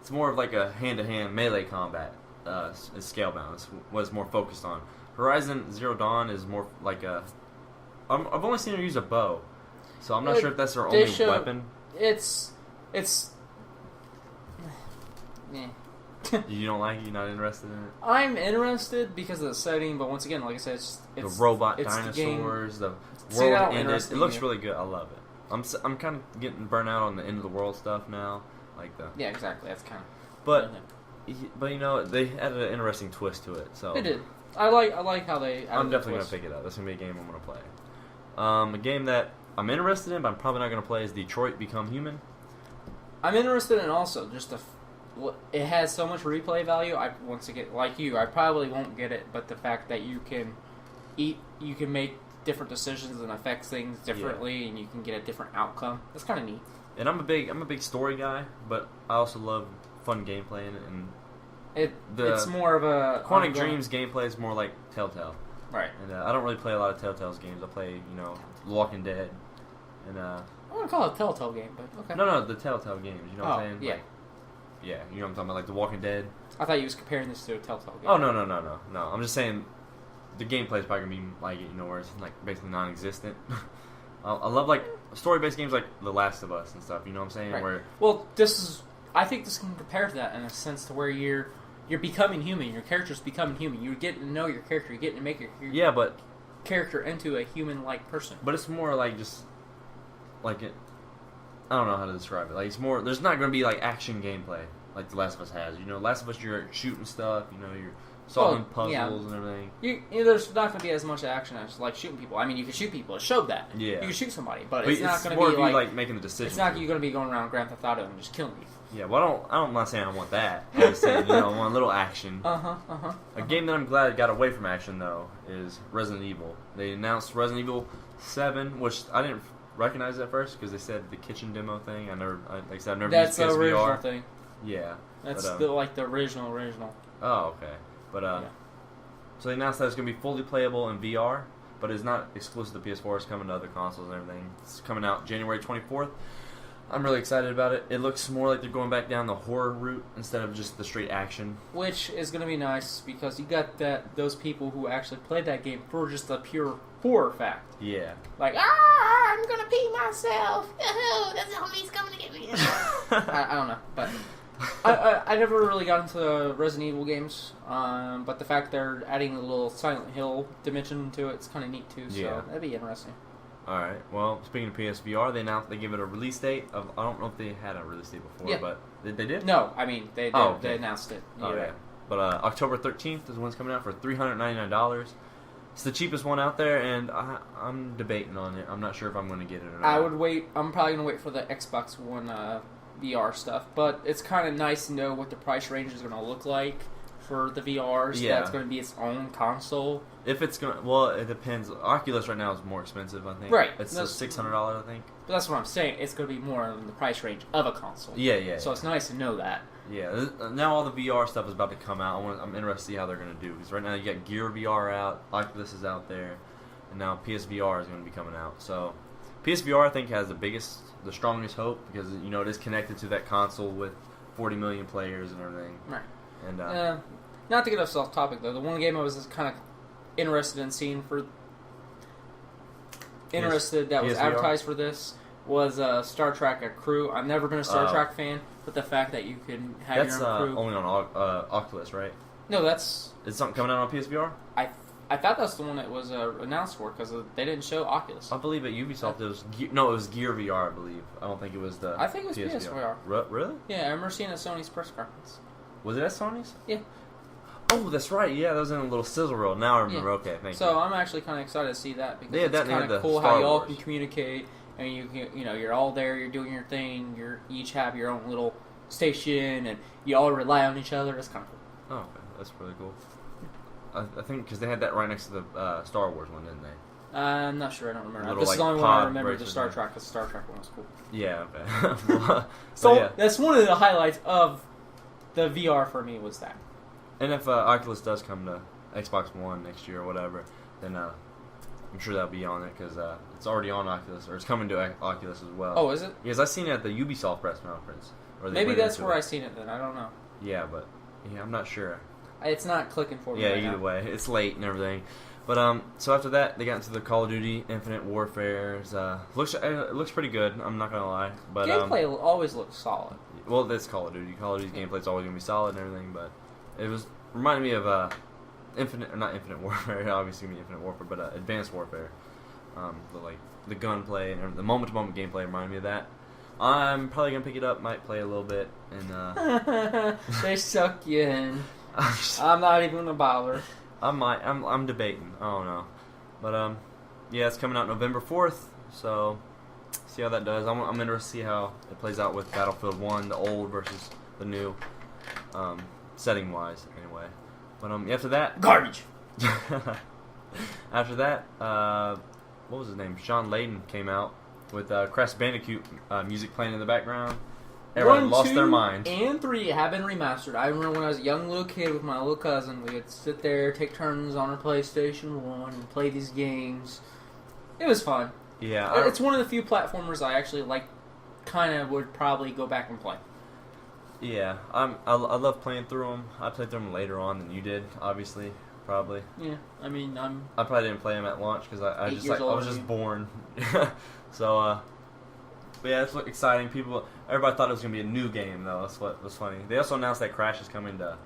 It's more of a hand-to-hand melee combat. Is Scalebound. It's what it's more focused on. Horizon Zero Dawn is more I've only seen her use a bow, so I'm not sure if that's her only weapon. It's You don't like it? You're not interested in it? I'm interested because of the setting, but once again, like I said, it's the robot dinosaurs, the world ended. It looks really good. I love it. I'm kind of getting burnt out on the end of the world stuff now, Yeah, exactly. That's kind of. But they added an interesting twist to it. So they did. I like how they. I'm definitely gonna pick it up. That's gonna be a game I'm gonna play. A game that I'm interested in, but I'm probably not gonna play is Detroit Become Human. I'm interested in also just it has so much replay value. Once again, like you, I probably won't get it, but the fact that you can make different decisions and affect things differently, and you can get a different outcome. That's kind of neat. And I'm a big story guy, but I also love fun gameplay in it. And it's more of a Quantic Dreams gameplay is more like Telltale, right? And I don't really play a lot of Telltale's games. I play Walking Dead, and I wouldn't call it a Telltale game, but okay. No, the Telltale games. You know what I'm saying? Yeah. Yeah, you know what I'm talking about, The Walking Dead. I thought you was comparing this to a Telltale game. Oh, no. I'm just saying the gameplay is probably going to be where it's basically non-existent. I love story-based games like The Last of Us and stuff, you know what I'm saying? Right. Where I think this can compare to that in a sense to where you're becoming human, your character's becoming human. You're getting to know your character, you're getting to make your character into a human-like person. But it's more just I don't know how to describe it. It's more. There's not going to be action gameplay like The Last of Us has. Last of Us, you're shooting stuff. You're solving puzzles and everything. There's not going to be as much action as shooting people. I mean, you can shoot people. It showed that. Yeah. You can shoot somebody, but it's not going to be more making the decision. It's not you're going to be going around Grand Theft Auto and just killing people. Yeah. Well, I'm not saying I want that. I'm just saying I want a little action. A game that I'm glad got away from action though is Resident Evil. They announced Resident Evil 7, which I didn't recognize it at first because they said the kitchen demo thing. I've never That's used the original VR thing. Yeah, that's the original. Oh, okay. But so they announced that it's going to be fully playable in VR, but it's not exclusive to PS4. It's coming to other consoles and everything. It's coming out January 24th. I'm really excited about it. It looks more like they're going back down the horror route instead of just the straight action. Which is going to be nice because you got those people who actually played that game for just the pure horror fact. Yeah. I'm going to pee myself. The zombie's coming to get me. I don't know, but I never really got into Resident Evil games, but the fact they're adding a little Silent Hill dimension to it, it's kind of neat too, so that'd be interesting. Alright, well, speaking of PSVR, they give it a release date of, I don't know if they had a release date before, but they did? No, I mean, they did. Okay. They announced it. Oh, yeah. But October 13th is when it's coming out for $399. It's the cheapest one out there, and I'm debating on it. I'm not sure if I'm going to get it or not. I would wait. I'm probably going to wait for the Xbox One VR stuff, but it's kind of nice to know what the price range is going to look like for the VR. So that's going to be its own console. If it's going to, well, it depends. Oculus right now is more expensive, I think. Right. It's $600, I think. But that's what I'm saying. It's going to be more in the price range of a console. Yeah. So it's nice to know that. Yeah. Now all the VR stuff is about to come out. I'm interested to see how they're going to do. Because right now you got Gear VR out, Oculus is out there, and now PSVR is going to be coming out. So PSVR, I think, has the strongest hope because, you know, it is connected to that console with 40 million players and everything. Right. And not to get us off topic, though, the one game I was kind of interested in seeing that was PSVR? advertised for this was Star Trek: A Crew. I've never been a Star Trek fan, but the fact that you can have your own crew. That's only on Oculus, right? No, that's... Is something coming out on PSVR? I thought that's the one that was announced for, because they didn't show Oculus. I believe at Ubisoft it was... it was Gear VR, I believe. I don't think it was the I think it was PSVR. Really? Yeah, I remember seeing it at Sony's press conference. Was it at Sony's? Yeah. Oh, that's right. Yeah, that was in a little sizzle reel. Now I remember. Yeah. Okay, thank you. So I'm actually kind of excited to see that because it's that kind of cool Star how y'all Wars. can communicate. And you're all there. You're doing your thing. You each have your own little station, and you all rely on each other. It's kind of cool. Oh, okay. That's really cool. I think because they had that right next to the Star Wars one, didn't they? I'm not sure. I don't remember. Little, this is the only one I remember. The Star Trek. Because the Star Trek one was cool. Yeah. Okay. So that's one of the highlights of the VR for me was that. And if Oculus does come to Xbox One next year or whatever, then I'm sure that'll be on it because it's already on Oculus, or it's coming to Oculus as well. Oh, is it? Because I seen it at the Ubisoft press conference. Maybe that's where I seen it then. I don't know. Yeah, but I'm not sure. It's not clicking for me. Yeah, right either now. way, it's late and everything. But so after that, they got into the Call of Duty Infinite Warfare. It looks pretty good. I'm not gonna lie, but gameplay always looks solid. Well, that's Call of Duty. Call of Duty's gameplay is always gonna be solid and everything, but it reminded me of not Infinite Warfare, obviously Infinite Warfare, but Advanced Warfare. The gunplay and the moment-to-moment gameplay reminded me of that. I'm probably gonna pick it up, might play a little bit, and they suck you in. I'm not even gonna bother. I'm debating. I don't know, but yeah, it's coming out November 4th, so see how that does. I'm interested to see how it plays out with Battlefield 1, the old versus the new, setting-wise, anyway. But after that, garbage. After that, what was his name? Sean Layden came out with Crash Bandicoot music playing in the background. Everyone lost their mind. 1, 2, and 3 have been remastered. I remember when I was a young little kid with my little cousin, we would sit there, take turns on our PlayStation 1, and play these games. It was fun. Yeah, it's one of the few platformers I actually like. Kind of would probably go back and play. Yeah, I love playing through them. I played through them later on than you did, obviously, probably. Yeah, I mean, I probably didn't play them at launch because I was just born. So, but yeah, it's exciting. Everybody thought it was gonna be a new game though. That's what was funny. They also announced that Crash is coming to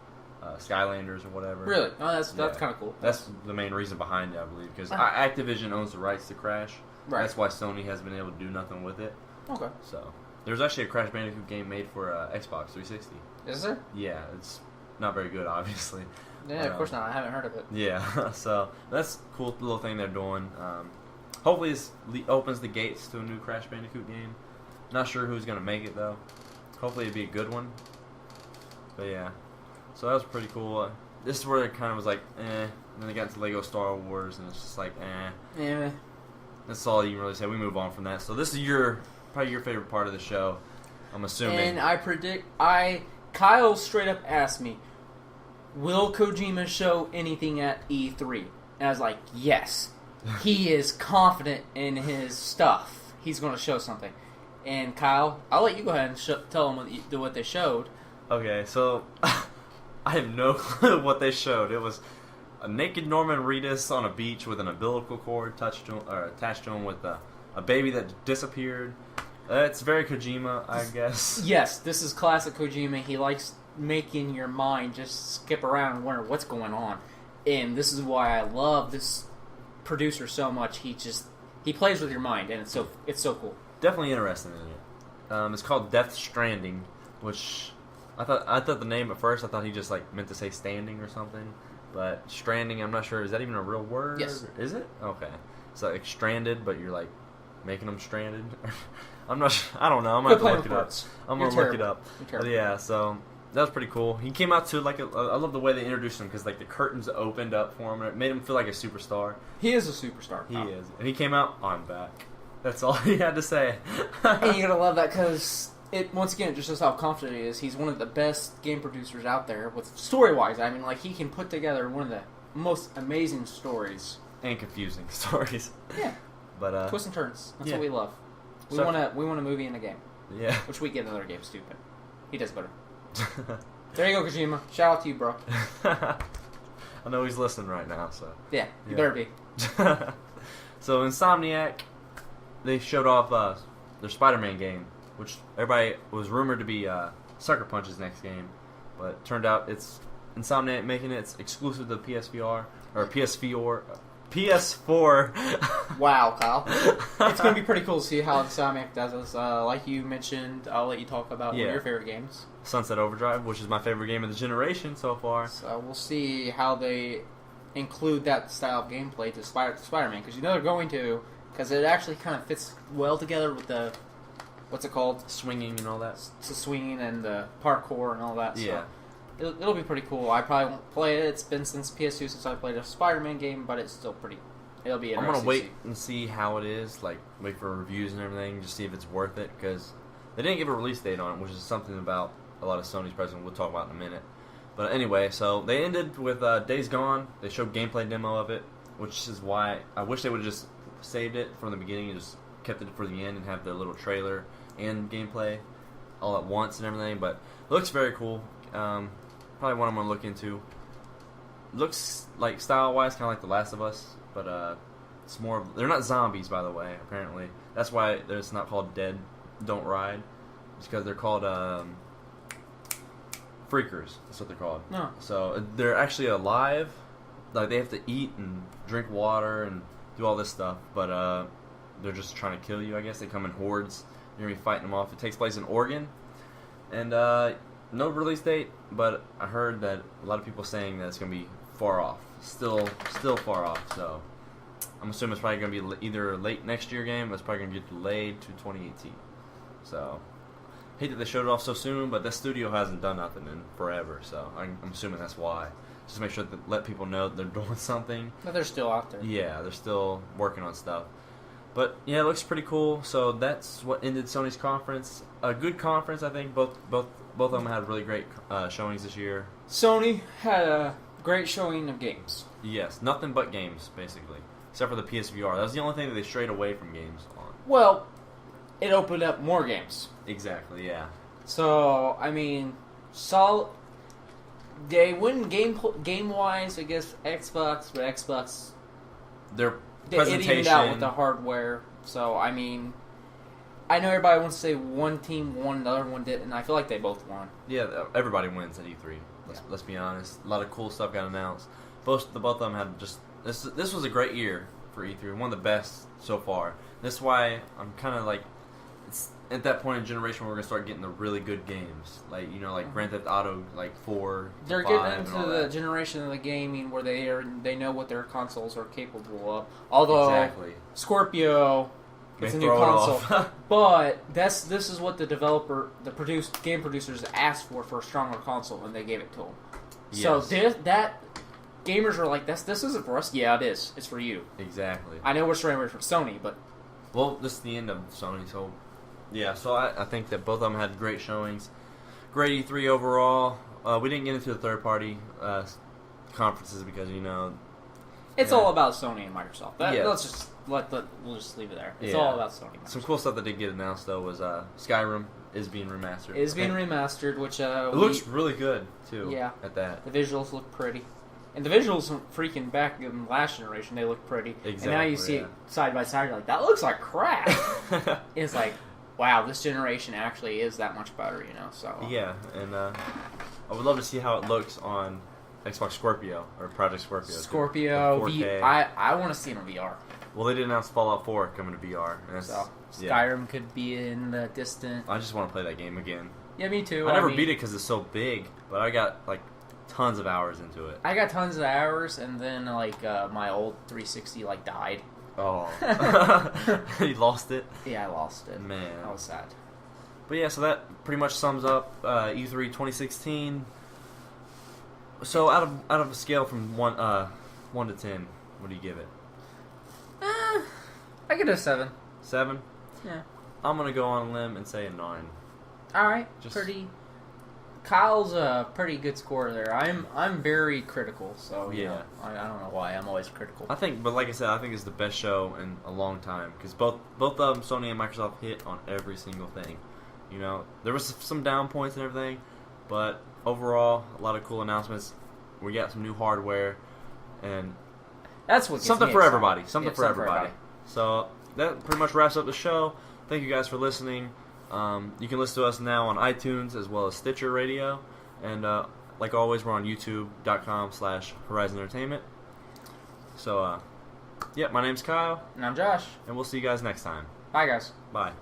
Skylanders or whatever. Really? Oh, that's kind of cool. That's the main reason behind it, I believe, because Activision owns the rights to Crash. Right. That's why Sony has been able to do nothing with it. Okay. So there's actually a Crash Bandicoot game made for Xbox 360. Is there? Yeah, it's not very good, obviously. Yeah, of course not. I haven't heard of it. Yeah, so that's a cool little thing they're doing. Hopefully this opens the gates to a new Crash Bandicoot game. Not sure who's going to make it, though. Hopefully it'd be a good one. But yeah, so that was pretty cool. This is where it kind of was like, eh. And then they got into Lego Star Wars, and it's just like, eh. Yeah. That's all you can really say. We move on from that. So this is probably your favorite part of the show, I'm assuming. And I predict, Kyle straight up asked me, will Kojima show anything at E3? And I was like, yes. He is confident in his stuff. He's going to show something. And Kyle, I'll let you go ahead and tell them what they showed. Okay, so I have no clue what they showed. It was a naked Norman Reedus on a beach with an umbilical cord attached to him with a baby that disappeared. It's very Kojima, I guess. Yes, this is classic Kojima. He likes making your mind just skip around and wonder what's going on. And this is why I love this producer so much. He plays with your mind, and it's so cool. Definitely interested in it. It's called Death Stranding, which I thought the name at first I thought he just like meant to say standing or something, But stranding, I'm not sure. Is that even a real word? Yes. Is it? Okay. So like stranded, but you're like making them stranded. I'm not sure. I don't know. I'm going to look it up. I'm going to look it up. Yeah, so that was pretty cool. He came out to like I love the way they introduced him because like the curtains opened up for him and it made him feel like a superstar. He is a superstar. He is. And he came out, I'm back. That's all he had to say. And you're going to love that because once again, it just shows how confident he is. He's one of the best game producers out there with story-wise. I mean, like he can put together one of the most amazing stories. And confusing stories. Yeah. But twists and turns. That's what we love. We want a movie and a game. Yeah. Which we get in other games too, but he does better. There you go, Kojima. Shout out to you, bro. I know he's listening right now, so. Yeah, you better be. So Insomniac, they showed off their Spider-Man game, which everybody was rumored to be Sucker Punch's next game, but it turned out it's Insomniac making it. It's exclusive to the PSVR or PS4. Wow, Kyle. It's going to be pretty cool to see how Insomniac does this. Like you mentioned, I'll let you talk about one of your favorite games. Sunset Overdrive, which is my favorite game of the generation so far. So we'll see how they include that style of gameplay to Spider-Man, because you know they're going to, because it actually kind of fits well together with the, what's it called? Swinging and all that. The swinging and the parkour and all that. Yeah. So it'll be pretty cool. I probably won't play it. It's been since PS2 since I played a Spider-Man game, but it's still pretty. It'll be interesting. I'm gonna wait and see how it is. Like wait for reviews and everything, just see if it's worth it. Because they didn't give a release date on it, which is something about a lot of Sony's president we'll talk about in a minute. But anyway, so they ended with Days Gone. They showed gameplay demo of it, which is why I wish they would have just saved it from the beginning and just kept it for the end and have their little trailer and gameplay all at once and everything. But it looks very cool. Probably one I'm going to look into. Looks like style-wise kind of like The Last of Us, but it's more. They're not zombies, by the way. Apparently, that's why it's not called Dead Don't Ride. It's because they're called freakers. That's what they're called. No. So they're actually alive. Like they have to eat and drink water and do all this stuff, but they're just trying to kill you. I guess they come in hordes. You're gonna be fighting them off. It takes place in Oregon, and no release date, but I heard that a lot of people saying that it's going to be far off. Still far off, so I'm assuming it's probably going to be either a late next year game, or it's probably going to get delayed to 2018. So, hate that they showed it off so soon, but this studio hasn't done nothing in forever, so I'm assuming that's why. Just to make sure to let people know that they're doing something. But they're still out there. Yeah, they're still working on stuff. But, yeah, it looks pretty cool, so that's what ended Sony's conference. A good conference, I think. Both of them had really great showings this year. Sony had a great showing of games. Yes, nothing but games, basically. Except for the PSVR. That was the only thing that they strayed away from games on. Well, it opened up more games. Exactly, yeah. So, I mean, they wouldn't game-wise, I guess, Xbox, but Xbox... Their It presentation... evened out with the hardware. So, I mean... I know everybody wants to say one team won, the other one didn't, and I feel like they both won. Yeah, everybody wins at E3. Let's be honest. A lot of cool stuff got announced. Both of them had just... This was a great year for E3. One of the best so far. That's why I'm kind of like... It's at that point in generation where we're going to start getting the really good games. Like, you know, like Grand Theft Auto, like 4, They're 5, getting and into all the that. generation of the gaming where they know what their consoles are capable of. Although, Exactly. Scorpio... It's a new console, but this is what the game producers asked for a stronger console, and they gave it to them. Yes. So that gamers are like, this isn't for us. Yeah, it is. It's for you. Exactly. I know we're straying away from Sony, but well, this is the end of Sony, so yeah. So I think that both of them had great showings, great E3 overall. We didn't get into the third party conferences because it's all about Sony and Microsoft. Let's just we'll just leave it there. It's all about Sony. Some cool stuff that did get announced though was Skyrim is being remastered. It is being remastered, which it looks really good too. Yeah, at that the visuals look pretty, and the visuals freaking back in last generation they look pretty. Exactly. And now you see it side by side, you're like, that looks like crap. It's like, wow, this generation actually is that much better, So yeah, and I would love to see how it looks on Xbox Scorpio or Project Scorpio. Scorpio, I want to see it in VR. Well, they did announce Fallout 4 coming to VR. So Skyrim could be in the distant. I just want to play that game again. Yeah, me too. I never beat it because it's so big, but I got like tons of hours into it. I got tons of hours, and then like my old 360 like died. Oh, you lost it. Yeah, I lost it. Man, I was sad. But yeah, so that pretty much sums up E3 2016. So out of a scale from 1 to 10, what do you give it? I give it a 7. 7? Yeah. I'm gonna go on a limb and say a 9. All right. Just pretty. Kyle's a pretty good scorer there. I'm very critical, so yeah. I don't know why I'm always critical. I think, but like I said, I think it's the best show in a long time because both of them, Sony and Microsoft, hit on every single thing. You know, there was some down points and everything, but overall, a lot of cool announcements. We got some new hardware, and that's what something for everybody. Something for everybody. everybody. So that pretty much wraps up the show. Thank you guys for listening. You can listen to us now on iTunes as well as Stitcher Radio, and like always, we're on YouTube.com/Horizon Entertainment. So, yeah, my name's Kyle, And I'm Josh. and we'll see you guys next time. Bye, guys. Bye.